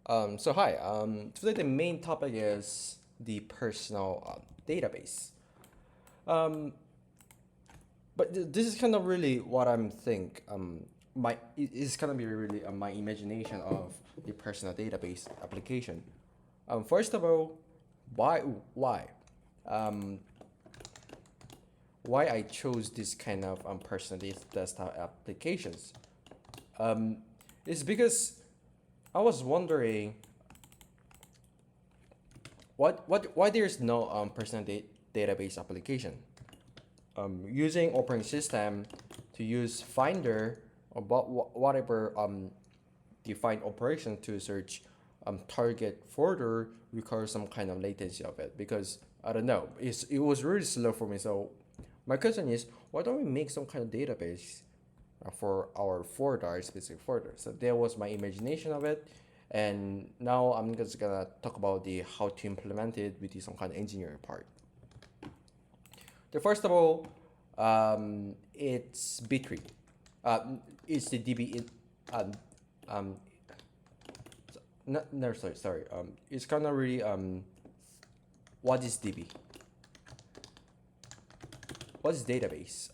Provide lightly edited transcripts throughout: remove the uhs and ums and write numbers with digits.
So hi, today the main topic is the personal database. Um, but this is kind of really what I'm think. It's kind of be really my imagination of the personal database application. First of all, why why, um, why I chose this kind of personal desktop applications? Um, is because I was wondering what why there's no personal database application. Using operating system to use Finder or whatever defined operation to search target folder requires some kind of latency of it because I don't know it was really slow for me. So my question is, why don't we make some kind of database for our folder, specific folder? So there was my imagination of it, and now I'm just gonna talk about the how to implement it with some kind of engineering part. The first of all, it's B3. It's the DB. Um, um, no, no, sorry. It's kind of really what is DB? What is database?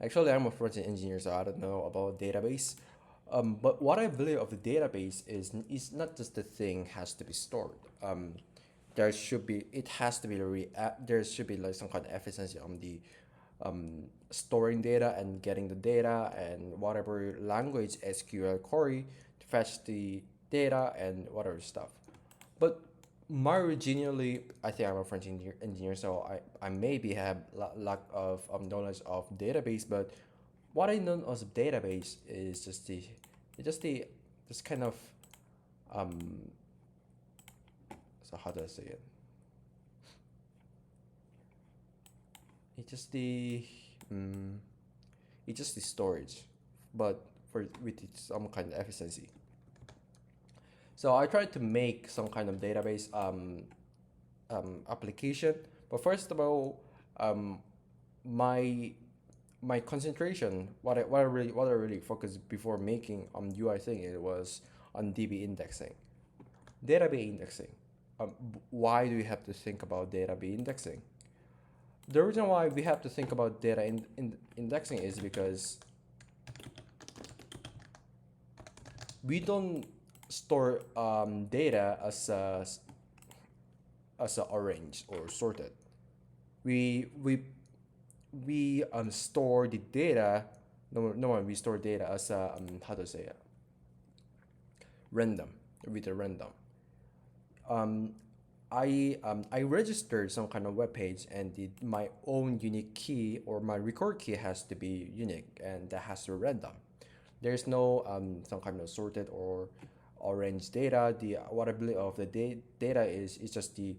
Actually, I'm a front-end engineer, so I don't know about database. But what I believe of the database is not just the thing has to be stored. There should be it has to be there should be like some kind of efficiency on the storing data and getting the data and whatever language SQL query to fetch the data and whatever stuff. But my originally, I think I'm a French engineer, so I maybe have lack of knowledge of database. But what I know as database is just the just kind of um. So how do I say it? It's just the um, it's just the storage, but for with some kind of efficiency. So I tried to make some kind of database application. But first of all, um, my my concentration, what I really focused before making UI thing, it was on DB indexing, database indexing. Why do we have to think about database indexing? The reason why we have to think about indexing is because we don't store data as a arranged or sorted. We we we store the data. No one we store data as a how to say it, random, with a random. Um, I registered some kind of web page and my own unique key or my record key has to be unique and that has to be random. There's no some kind of sorted or arranged data. The what I believe of the data is just the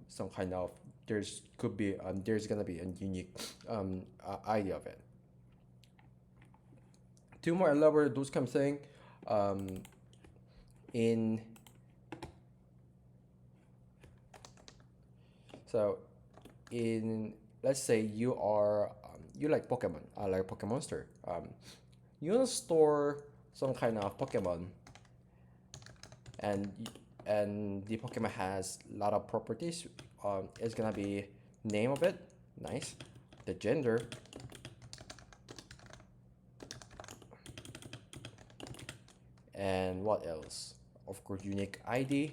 some kind of there's gonna be a unique idea of it. To more elaborate those kind of thing, um, in so in let's say you like Pokemon, I like Pokemonster. You want to store some kind of Pokemon, and and the Pokemon has a lot of properties. It's gonna be name of it, nice, the gender, and what else? Of course, unique ID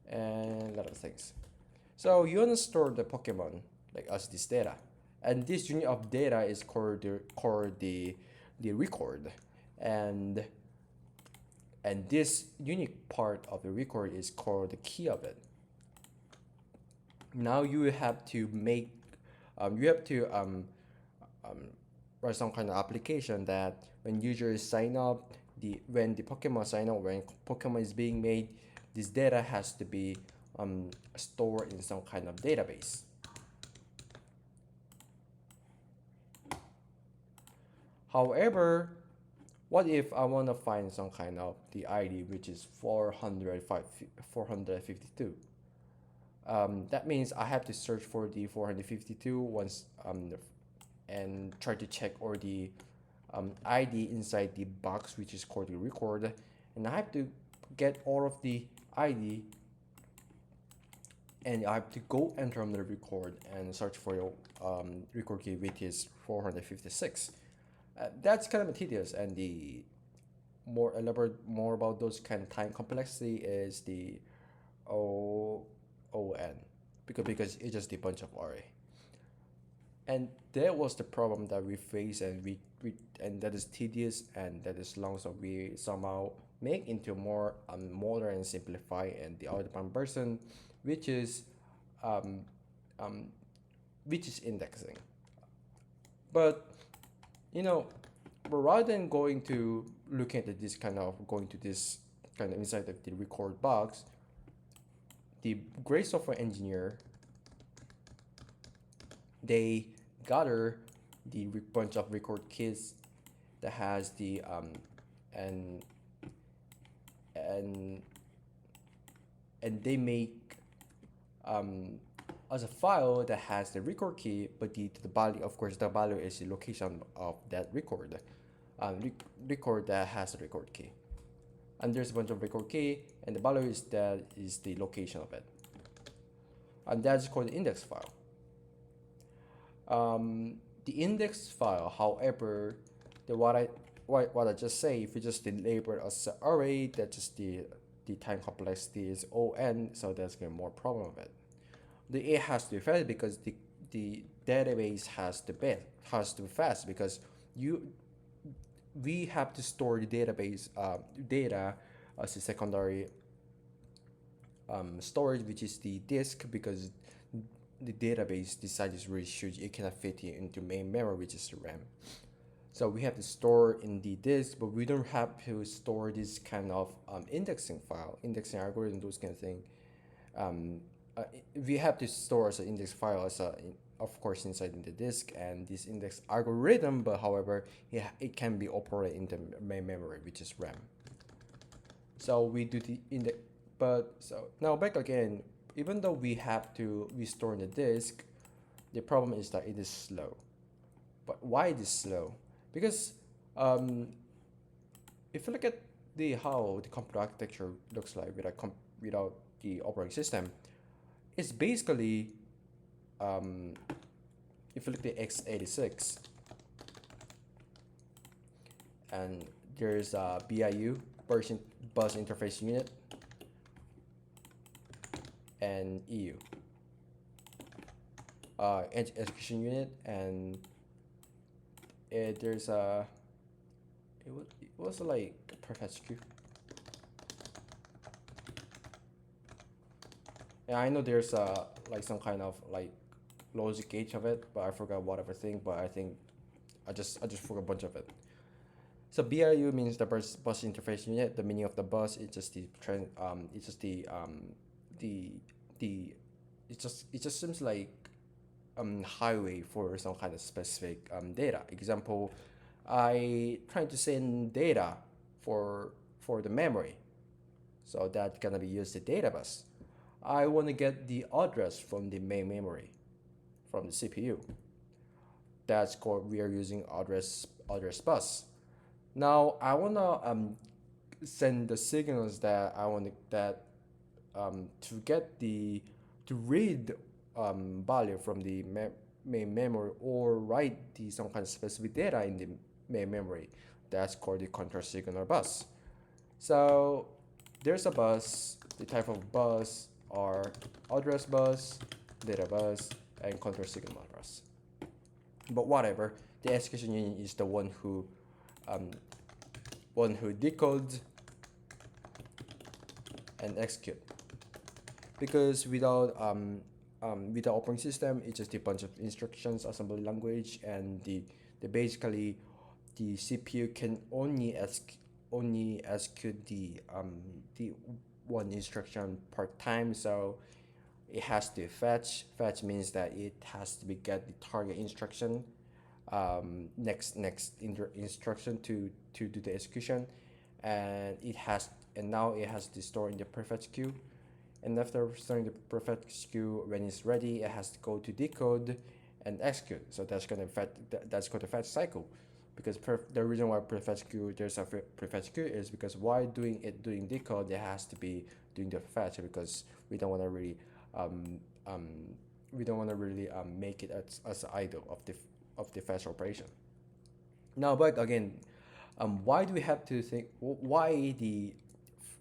and a lot of things. So you want to store the Pokemon like as this data, and this unit of data is called the record, and this unique part of the record is called the key of it. Now you have to make you have to um, write some kind of application that when users sign up, when the Pokemon sign up, when Pokemon is being made, this data has to be stored in some kind of database. However, what if I want to find some kind of the ID which is 452? That means I have to search for the 452 once and try to check all the ID inside the box which is called the record, and I have to get all of the ID, and I have to go enter on the record and search for your record key which is 456. That's kind of tedious, and the more elaborate more about those kind of time complexity is the O ON, because it's just a bunch of array. And that was the problem that we face, and we and that is tedious and that is long, so we somehow make into more modern and simplify and the outbound version, which is um, um, which is indexing. But you know, but rather than going to looking at this kind of going to this kind of inside of the record box, the great software engineer, they gather the bunch of record keys that has the and and and they make um as a file that has the record key, but the value, of course, the value is the location of that record, record that has a record key, and there's a bunch of record key, and the value is that is the location of it, and that's called the index file. The index file, however, the what I just say, if you just label it as an array, that just the time complexity is O(n), so there's gonna be more problem of it. The A has to be fast because the database has to be fast, because you we have to store the database data as a secondary storage, which is the disk, because the database, the size is really huge. It cannot fit into main memory, which is the RAM. So we have to store in the disk, but we don't have to store this kind of indexing file, indexing algorithm, those kind of thing. Um, we have to store as an index file as of course, inside in the disk, and this index algorithm, but however, it can be operated in the main memory, which is RAM. So we do the index, but so now back again, even though we store in the disk, the problem is that it is slow. But why it is slow? Because um, if you look at the how the computer architecture looks like without the operating system, it's basically um, if you look at the x86, and there's a BIU, bus interface unit, and EU, execution unit, and there's a it was like prefetch queue. And I know there's like some kind of like logic gate of it, but I forgot what everything. But I think I just forgot a bunch of it. So BIU means the bus interface unit. The meaning of the bus is just the trend. It's just the the it just seems like highway for some kind of specific data. Example, I trying to send data for the memory, so that gonna be used the data bus. I want to get the address from the main memory, from the CPU. That's called, we are using address bus. Now I wanna send the signals that I want that to get the to read value from the main memory, or write the some kind of specific data in the main memory. That's called the control signal bus. So there's a bus. The type of bus are address bus, data bus, and control signal bus. But whatever, the execution unit is the um, one who decodes and execute. Because with the operating system, it's just a bunch of instructions, assembly language, and the basically the CPU can only execute the one instruction per time. So it has to fetch. Fetch means that it has to be get the target instruction, next instruction to do the execution, and now it has to store in the prefetch queue, and after storing the prefetch queue, when it's ready, it has to go to decode and execute. So that's gonna fetch. That's called the fetch cycle. because the reason why prefetch queue there's a prefetch queue is because why doing decode it has to be doing the fetch, because we don't want to really um, um, make it as idle of the fetch operation. Now, but again, why do we have to think? Why the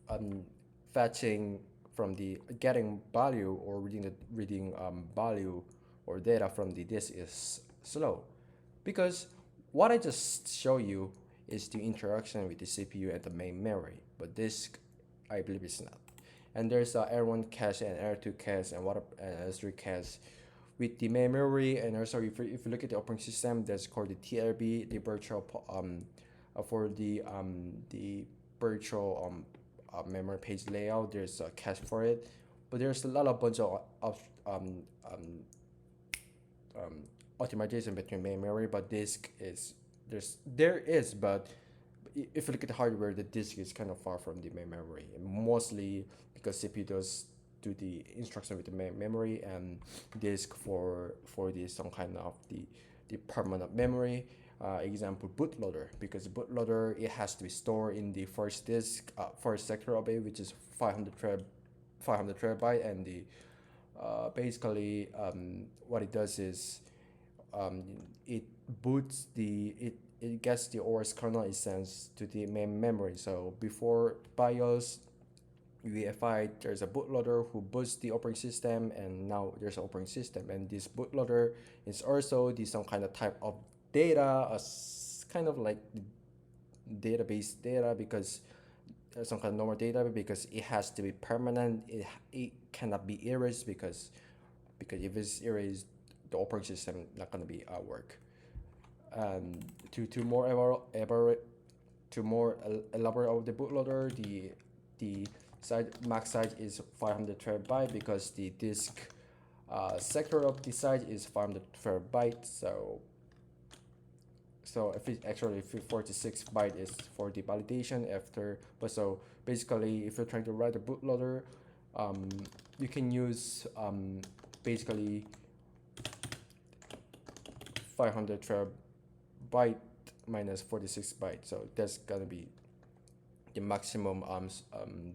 um, fetching from the getting value or reading value or data from the disk is slow? Because what I just show you is the interaction with the CPU and the main memory, but disk, I believe it's not. And there's a R1 cache and R2 cache and what and S3 cache with the memory. And also if you look at the operating system, that's called the TLB, the virtual for the virtual memory page layout. There's a cache for it, but there's a lot of bunch of um, optimization between main memory, but disk is there is, but if you look at the hardware, the disk is kind of far from the main memory, mostly because CPU does do the instruction with the main memory, and disk for the some kind of the permanent memory. Example, bootloader, because bootloader it has to be stored in the first disk, first sector of it, which is 500 terabyte, and the basically what it does is um, it boots it gets the OS kernel instance to the main memory. So before BIOS UEFI, there's a bootloader who boots the operating system, and now there's an operating system, and this bootloader is also the some kind of type of data, as kind of like database data, because some kind of normal data, because it has to be permanent. It cannot be erased, because if it's erased, the operating system not gonna be work. To more elaborate of the bootloader, the max size is 500 terabyte, because the disk sector of the size is 500 terabyte. So if it actually, if 46 byte is for the validation after, but so basically if you're trying to write a bootloader, you can use basically 500 terabyte minus 46 byte, so that's gonna be the maximum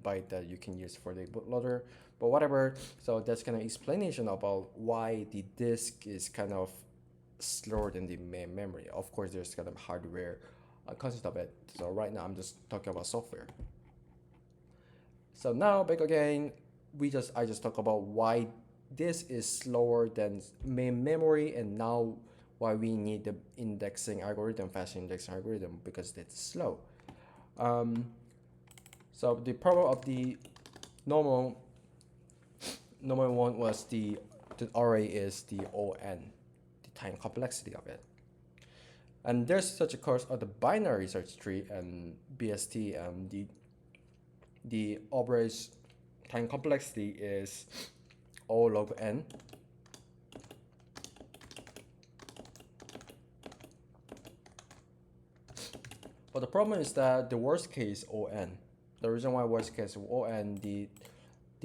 byte that you can use for the bootloader. But whatever, so that's kind of explanation about why the disk is kind of slower than the main memory. Of course, there's kind of hardware concept of it. So right now I'm just talking about software. So now back again, I just talk about why this is slower than main memory, and now why we need the indexing algorithm, fast indexing algorithm, because it's slow. So the problem of the normal one was the array is the ON, the time complexity of it. And there's such a course of the binary search tree and BST, and the average time complexity is O log n. But the problem is that the worst case ON. The reason why worst case ON, the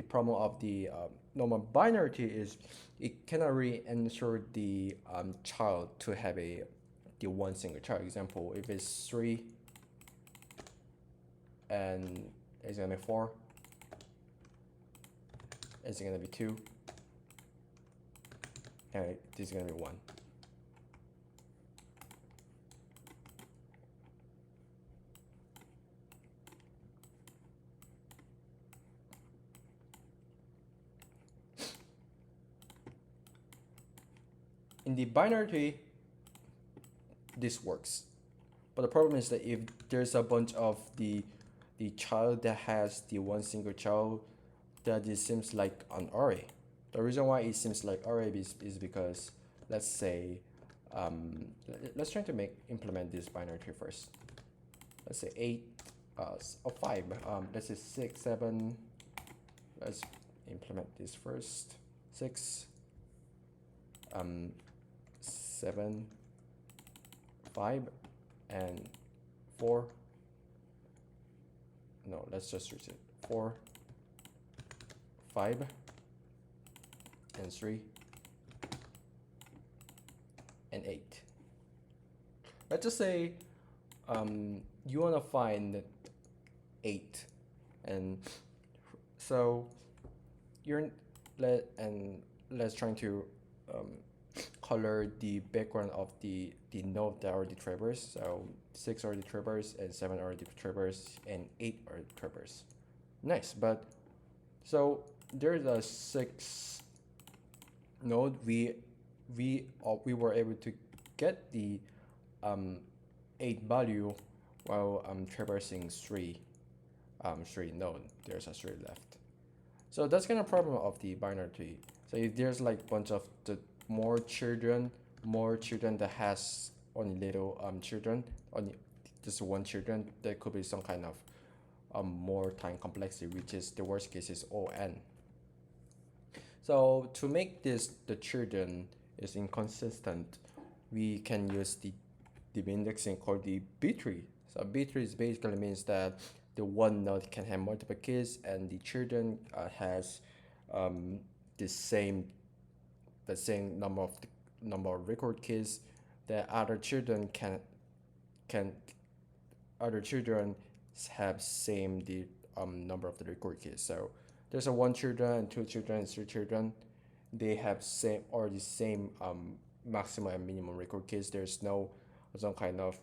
problem of the normal binary tree is it cannot really ensure the child to have the one single child. Example, if it's 3 and it's gonna be 4, it's gonna be 2, and this is gonna be 1. In the binary tree, this works, but the problem is that if there's a bunch of the child that has the one single child, that it seems like an array. The reason why it seems like array is because, let's say, let's try to implement this binary tree first. Let's say 8 or 5. Let's say 6, 7. Let's implement this first. 6, 7, 5, and 4. No, let's just reach it. 4, 5, and 3, and 8. let's just say you want to find 8, and so you're let's trying to um, color the background of the node that already traverse. So 6 already traverse, and 7 already traverse, and 8 already traverse. Nice. But so there's a 6 node. We were able to get the um, 8 value while traversing 3 node. There's a 3 left. So that's kind of problem of the binary tree. So if there's like bunch of the more children that has only little children, only just one children, there could be some kind of more time complexity, which is the worst case is ON. So to make this the children is inconsistent, we can use the indexing called the B tree. So B tree is basically means that the one node can have multiple kids, and the children has um, the same number of record kids. The can other children have same the number of the record kids. So there's a one children and two children and three children. They have the same maximum and minimum record kids. There's no some kind of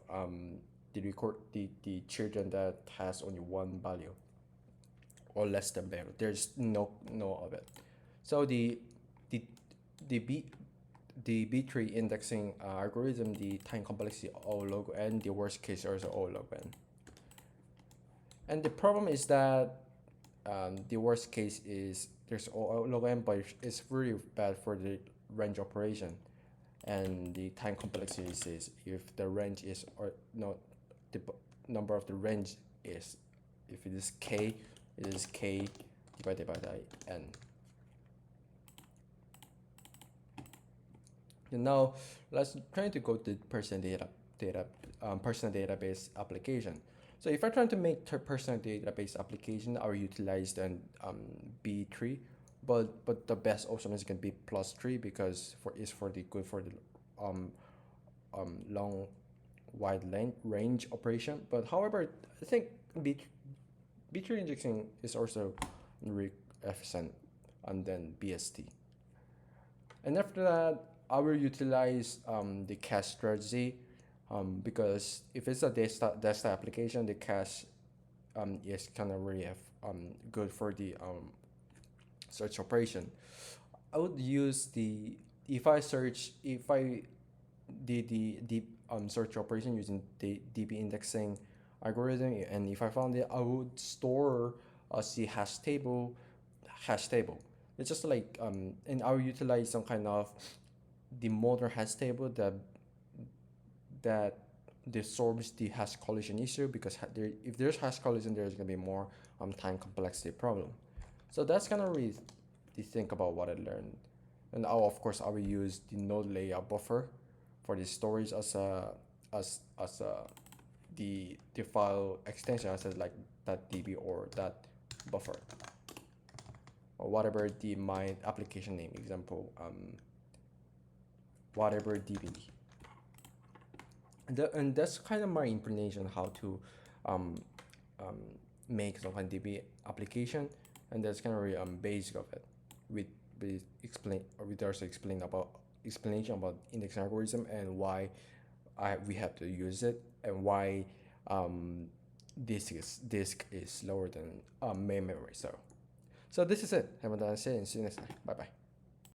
the children that has only one value or less than value. There's no of it. So the the B the B-tree indexing algorithm, the time complexity O log n, the worst case also O log n. And the problem is that the worst case is there's O log n, but it's really bad for the range operation. And the time complexity is if the range is or not the number of the range is if it is k, it is k divided by n. And now let's try to go to personal database application. So if I try to make personal database application, I will utilize then B3, but the best option is gonna be +3 because for the good for the um, long wide length range operation. But however, I think B3 indexing is also very efficient, and then BST. And after that, I will utilize the cache strategy because if it's a desktop application, the cache is kind of really good for the search operation. I would use the if I did the search operation using the DB indexing algorithm, and if I found it, I would store the hash table. It's just like and I will utilize some kind of the modern hash table that solves the hash collision issue because if there's hash collision, there's gonna be more time complexity problem. So that's kind of really the think about what I learned. And of course I will use the node layout buffer for the storage as a the file extension as like .db or .buffer or whatever the my application name example whatever db. And that's kind of my explanation how to um, um, make some kind of DB application, and that's kind of really basic of it. With with also explanation about index algorithm and why we have to use it and why disk is lower than main memory. So this is it. Have a nice day and see you next time. Bye bye.